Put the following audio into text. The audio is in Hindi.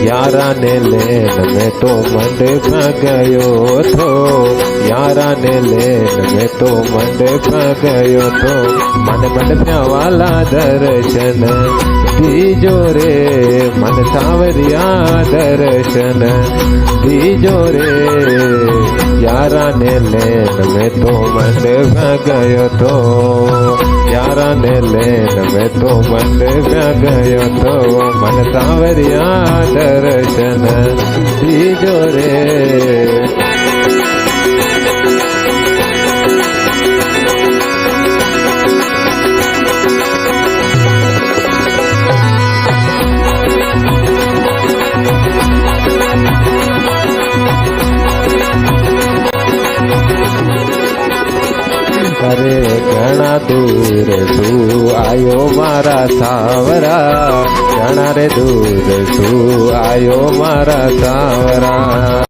यारा ने लेन में तो मंडप गयो थो, यारा ने लेन में तो मंडप गयो थो। मन मंडप्या वाला दर्शन दीजो रे, मन सावरिया दर्शन दीजो रे। यारा ने लेन में तो मंडप गयो थो, यारा ने लेन में तो मंडप गयो थो। मन सावरिया दर्शन दीजो रे। अरे घना दूर सू आयो मारा सावरा, घना रे दूर सू आयो मारा सावरा।